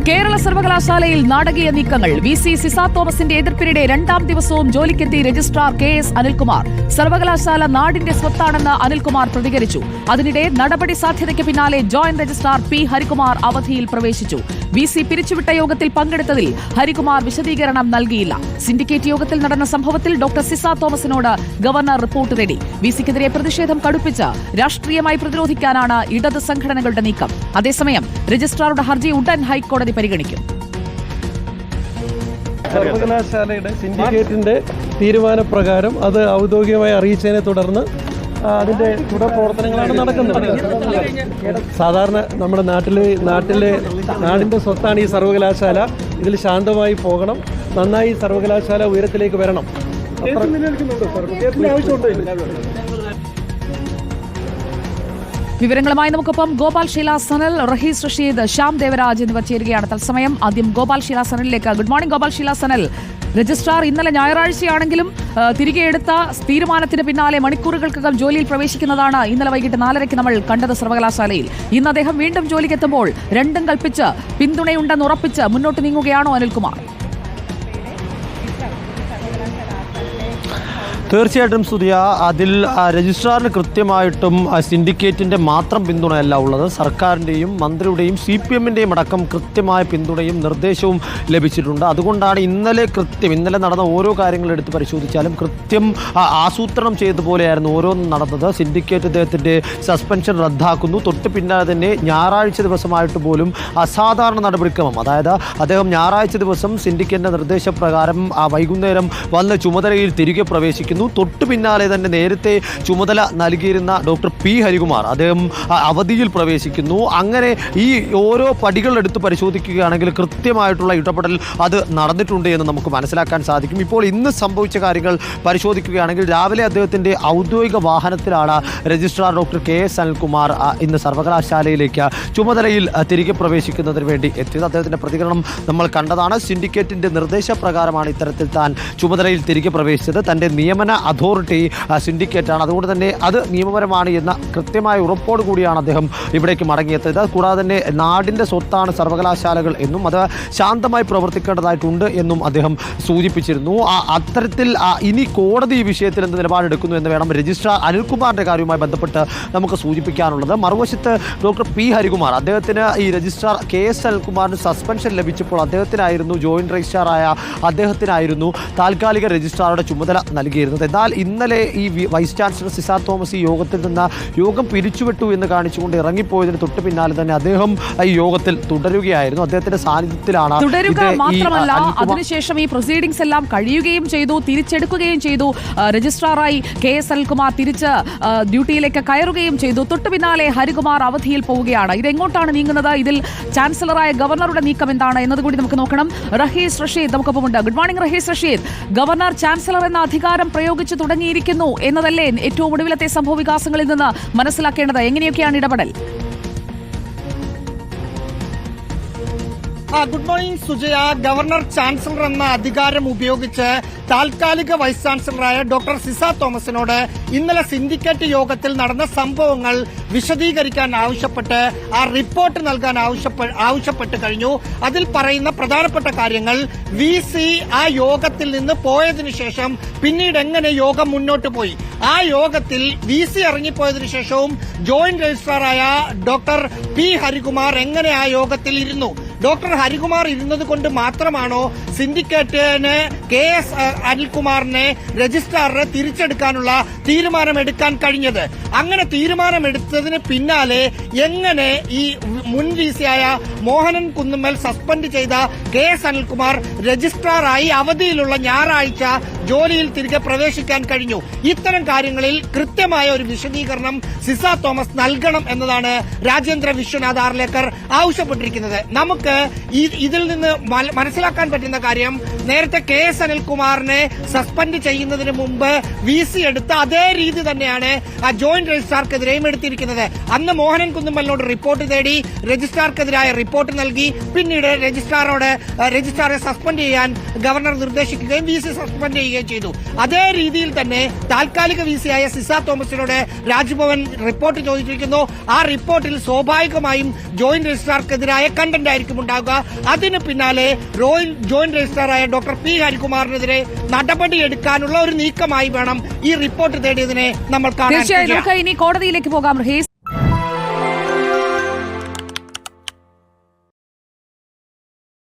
കേരള സർവകലാശാലയിൽ നാടകീയ നീക്കങ്ങൾ. VC സിസ തോമസിന്റെ എതിർപ്പിനിടെ രണ്ടാം ദിവസവും ജോലിക്കെത്തി രജിസ്ട്രാർ KS അനിൽകുമാർ. സർവകലാശാല നാടിന്റെ സ്വത്താണെന്ന് അനിൽകുമാർ പ്രതികരിച്ചു. അതിനിടെ നടപടി സാധ്യതയ്ക്ക് പിന്നാലെ ജോയിന്റ് രജിസ്ട്രാർ P ഹരികുമാർ അവധിയിൽ പ്രവേശിച്ചു. VC പിരിച്ചുവിട്ട യോഗത്തിൽ പങ്കെടുത്തതിൽ ഹരികുമാർ വിശദീകരണം നൽകിയില്ല. സിൻഡിക്കേറ്റ് യോഗത്തിൽ നടന്ന സംഭവത്തിൽ ഡോക്ടർ സിസ തോമസിനോട് ഗവർണർ റിപ്പോർട്ട് തേടി. VCക്കെതിരെ പ്രതിഷേധം കടുപ്പിച്ച് രാഷ്ട്രീയമായി പ്രതിരോധിക്കാനാണ് ഇടത് സംഘടനകളുടെ നീക്കം. അതേസമയം രജിസ്ട്രാറുടെ ഹർജി ഉടൻ ഹൈക്കോടതി പരിഗണിക്കും. സർവകലാശാലയുടെ സിൻഡിക്കേറ്റിന്റെ തീരുമാനപ്രകാരം അത് ഔദ്യോഗികമായി അറിയിച്ചതിനെ തുടർന്ന് അതിന്റെ തുടർ പ്രവർത്തനങ്ങളാണ് നടക്കുന്നത്. സാധാരണ നമ്മുടെ നാടിന്റെ സ്വത്താണ് ഈ സർവകലാശാല. ഇതിൽ ശാന്തമായി പോകണം. നന്നായി സർവകലാശാല ഉയരത്തിലേക്ക് വരണം. വിവരങ്ങളുമായി നമുക്കൊപ്പം ഗോപാൽ ഷീല സനൽ, റഹീസ് റഷീദ്, ശ്യാം ദേവരാജ് എന്നിവർ ചേരുകയാണ് തത്സമയം. ആദ്യം ഗോപാൽ ഷീല സനലിലേക്ക്. Good morning Gopal Sheela Sanal. Registrar ഇന്നലെ ഞായറാഴ്ചയാണെങ്കിലും തിരികെ എടുത്ത തീരുമാനത്തിന് പിന്നാലെ മണിക്കൂറുകൾക്കകം ജോലിയിൽ പ്രവേശിക്കുന്നതാണ് ഇന്നലെ വൈകിട്ട് 4:30 നമ്മൾ കണ്ടത് സർവകലാശാലയിൽ. ഇന്ന് അദ്ദേഹം വീണ്ടും ജോലിക്കെത്തുമ്പോൾ രണ്ടും കൽപ്പിച്ച് പിന്തുണയുണ്ടെന്ന് ഉറപ്പിച്ച് മുന്നോട്ട് നീങ്ങുകയാണോ അനിൽകുമാർ? തീർച്ചയായിട്ടും സ്തുതിയ, അതിൽ രജിസ്ട്രാറിന് കൃത്യമായിട്ടും സിൻഡിക്കേറ്റിൻ്റെ മാത്രം പിന്തുണയല്ല ഉള്ളത്. സർക്കാരിൻ്റെയും മന്ത്രിയുടെയും CPMൻ്റെയും അടക്കം കൃത്യമായ പിന്തുണയും നിർദ്ദേശവും ലഭിച്ചിട്ടുണ്ട്. അതുകൊണ്ടാണ് ഇന്നലെ നടന്ന ഓരോ കാര്യങ്ങൾ എടുത്ത് പരിശോധിച്ചാലും കൃത്യം ആസൂത്രണം ചെയ്തതുപോലെയായിരുന്നു ഓരോന്നും നടന്നത്. സിൻഡിക്കേറ്റ് അദ്ദേഹത്തിൻ്റെ സസ്പെൻഷൻ റദ്ദാക്കുന്നു. തൊട്ട് പിന്നാലെ തന്നെ ഞായറാഴ്ച ദിവസമായിട്ട് പോലും അസാധാരണ നടപടിക്രമം, അതായത് അദ്ദേഹം ഞായറാഴ്ച ദിവസം സിൻഡിക്കേറ്റിൻ്റെ നിർദ്ദേശപ്രകാരം വൈകുന്നേരം വന്ന് ചുമതലയിൽ തിരികെ പ്രവേശിക്കുന്നു. തൊട്ടു പിന്നാലെ തന്നെ നേരത്തെ ചുമതല നൽകിയിരുന്ന ഡോക്ടർ P ഹരികുമാർ അദ്ദേഹം അവധിയിൽ പ്രവേശിക്കുന്നു. അങ്ങനെ ഈ ഓരോ പടികളെടുത്ത് പരിശോധിക്കുകയാണെങ്കിൽ കൃത്യമായിട്ടുള്ള ഇടപെടൽ അത് നടന്നിട്ടുണ്ട് എന്ന് നമുക്ക് മനസ്സിലാക്കാൻ സാധിക്കും. ഇപ്പോൾ ഇന്ന് സംഭവിച്ച കാര്യങ്ങൾ പരിശോധിക്കുകയാണെങ്കിൽ രാവിലെ അദ്ദേഹത്തിൻ്റെ ഔദ്യോഗിക വാഹനത്തിലാണ് രജിസ്ട്രാർ ഡോക്ടർ KS അനിൽകുമാർ ഇന്ന് സർവകലാശാലയിലേക്ക് ചുമതലയിൽ തിരികെ പ്രവേശിക്കുന്നതിന് വേണ്ടി എത്തിയത്. അദ്ദേഹത്തിൻ്റെ പ്രതികരണം നമ്മൾ കണ്ടതാണ്. സിൻഡിക്കേറ്റിൻ്റെ നിർദ്ദേശപ്രകാരമാണ് ഇത്തരത്തിൽ താൻ ചുമതലയിൽ തിരികെ പ്രവേശിച്ചത്. തൻ്റെ നിയമന അതോറിറ്റി സിൻഡിക്കേറ്റാണ്, അതുകൊണ്ട് തന്നെ അത് നിയമപരമാണ് എന്ന കൃത്യമായ ഉറപ്പോട് കൂടിയാണ് അദ്ദേഹം ഇവിടേക്ക് മടങ്ങിയെത്തിയത്. കൂടാതെ തന്നെ നാടിൻ്റെ സ്വത്താണ് സർവകലാശാലകൾ എന്നും അത് ശാന്തമായി പ്രവർത്തിക്കേണ്ടതായിട്ടുണ്ട് എന്നും അദ്ദേഹം സൂചിപ്പിച്ചിരുന്നു. അത്തരത്തിൽ ഇനി കോടതി ഈ വിഷയത്തിൽ എന്ത് നിലപാടെടുക്കുന്നു എന്ന് വേണം രജിസ്ട്രാർ അനിൽകുമാറിൻ്റെ കാര്യവുമായി ബന്ധപ്പെട്ട് നമുക്ക് സൂചിപ്പിക്കാനുള്ളത്. മറുവശത്ത് ഡോക്ടർ P ഹരികുമാർ, അദ്ദേഹത്തിന് ഈ രജിസ്ട്രാർ KS അനിൽകുമാറിന് സസ്പെൻഷൻ ലഭിച്ചപ്പോൾ അദ്ദേഹത്തിനായിരുന്നു, ജോയിന്റ് രജിസ്ട്രാറായ അദ്ദേഹത്തിനായിരുന്നു താൽക്കാലിക രജിസ്ട്രാറുടെ ചുമതല നൽകിയിരുന്നത്. എന്നാൽ ഇന്നലെ ഈ വൈസ് ചാൻസലർ സിസ തോമസ് ഈ യോഗത്തിൽ നിന്ന് യോഗം പിരിച്ചുവിട്ടു എന്ന് കാണിച്ചുകൊണ്ട് ഇറങ്ങിപ്പോയതിന് തൊട്ട് പിന്നാലെ തന്നെ അദ്ദേഹം ഈ യോഗത്തിൽ തുടരുകയായിരുന്നു. അദ്ദേഹത്തിന്റെ സാന്നിധ്യത്തിലാണ് മാത്രമല്ല അതിനുശേഷം ഈ പ്രൊസീഡിംഗ്സ് എല്ലാം കഴിയുകയും ചെയ്തു, തിരിച്ചെടുക്കുകയും ചെയ്തു. രജിസ്ട്രാറായി KS അനിൽകുമാർ തിരിച്ച് ഡ്യൂട്ടിയിലേക്ക് കയറുകയും ചെയ്തു. തൊട്ടു പിന്നാലെ ഹരികുമാർ അവധിയിൽ പോവുകയാണ്. ഇതെങ്ങോട്ടാണ് നീങ്ങുന്നത്? ഇതിൽ ചാൻസലറായ ഗവർണറുടെ നീക്കം എന്താണ് എന്നതുകൂടി നമുക്ക് നോക്കണം. റഹീസ് റഷീദ് നമുക്കൊപ്പമുണ്ട്. Good morning Rahees Rasheed. Governor chancellor എന്ന അധികാരം പ്രയോഗിച്ചു തുടങ്ങിയിരിക്കുന്നു എന്നതല്ലേ ഏറ്റവും ഒടുവിലത്തെ സംഭവ വികാസങ്ങളിൽ നിന്ന് മനസ്സിലാക്കേണ്ടത്? എങ്ങനെയൊക്കെയാണ് ഇടപെടൽ? Good morning Sujaya. Governor chancellor എന്ന അധികാരം ഉപയോഗിച്ച് താൽക്കാലിക വൈസ് ചാൻസലറായ ഡോക്ടർ സിസ തോമസിനോട് ഇന്നലെ സിൻഡിക്കേറ്റ് യോഗത്തിൽ നടന്ന സംഭവങ്ങൾ വിശദീകരിക്കാൻ ആവശ്യപ്പെട്ട് ആ റിപ്പോർട്ട് നൽകാൻ ആവശ്യപ്പെട്ട് കഴിഞ്ഞു. അതിൽ പറയുന്ന പ്രധാനപ്പെട്ട കാര്യങ്ങൾ, VC ആ യോഗത്തിൽ നിന്ന് പോയതിനു ശേഷം പിന്നീട് എങ്ങനെ യോഗം മുന്നോട്ട് പോയി, ആ യോഗത്തിൽ VC ഇറങ്ങിപ്പോയതിനു ശേഷവും ജോയിന്റ് രജിസ്ട്രാറായ ഡോക്ടർ P ഹരികുമാർ എങ്ങനെ ആ യോഗത്തിൽ ഇരുന്നു, ഡോക്ടർ ഹരികുമാർ ഇരുന്നത് കൊണ്ട് മാത്രമാണോ സിൻഡിക്കേറ്റിന് KS അനിൽകുമാറിനെ രജിസ്ട്രാറിനെ തിരിച്ചെടുക്കാനുള്ള തീരുമാനമെടുക്കാൻ കഴിഞ്ഞത്? അങ്ങനെ തീരുമാനമെടുത്തതിന് പിന്നാലെ എങ്ങനെ ഈ മുൻ VCയായ മോഹനൻ കുന്നുമ്മൽ സസ്പെൻഡ് ചെയ്ത KS അനിൽകുമാർ രജിസ്ട്രാറായി അവധിയിലുള്ള ഞായറാഴ്ച ജോലിയിൽ തിരികെ പ്രവേശിക്കാൻ കഴിഞ്ഞു? ഇത്തരം കാര്യങ്ങളിൽ കൃത്യമായ ഒരു വിശദീകരണം സിസ തോമസ് നൽകണം എന്നതാണ് രാജേന്ദ്ര വിശ്വനാഥ് ആർലേക്കർ ആവശ്യപ്പെട്ടിരിക്കുന്നത്. നമുക്ക് ഇതിൽ നിന്ന് മനസ്സിലാക്കാൻ പറ്റുന്ന കാര്യം, നേരത്തെ KS അനിൽകുമാറിനെ സസ്പെൻഡ് ചെയ്യുന്നതിന് മുമ്പ് VC എടുത്ത അതേ രീതി തന്നെയാണ് ആ ജോയിന്റ് രജിസ്ട്രാർക്കെതിരെയും എടുത്തിരിക്കുന്നത്. അന്ന് മോഹനൻ കുന്നുമ്മലിനോട് റിപ്പോർട്ട് തേടി രജിസ്ട്രാർക്കെതിരായ റിപ്പോർട്ട് നൽകി. പിന്നീട് രജിസ്ട്രാറെ സസ്പെൻഡ് ചെയ്യാൻ ഗവർണർ നിർദ്ദേശിക്കുകയും VC സസ്പെൻഡ് ചെയ്യുകയും ചെയ്തു. അതേ രീതിയിൽ തന്നെ താൽക്കാലിക VCയായ സിസ തോമസിനോട് രാജ്ഭവൻ റിപ്പോർട്ട് ചോദിച്ചിരിക്കുന്നു. ആ റിപ്പോർട്ടിൽ സ്വാഭാവികമായും ജോയിന്റ് രജിസ്ട്രാർക്കെതിരായ കണ്ടന്റ് ആയിരിക്കും ഉണ്ടാകുക. അതിന് പിന്നാലെ ജോയിന്റ് രജിസ്ട്രാറായ ഡോക്ടർ പി ഹരികുമാറിനെതിരെ നടപടിയെടുക്കാനുള്ള ഒരു നീക്കമായി വേണം ഈ റിപ്പോർട്ട് തേടിയതിനെ നമ്മൾ കാണാൻ. തീർച്ചയായും നമുക്ക് ഇനി കോടതിയിലേക്ക് പോകാം.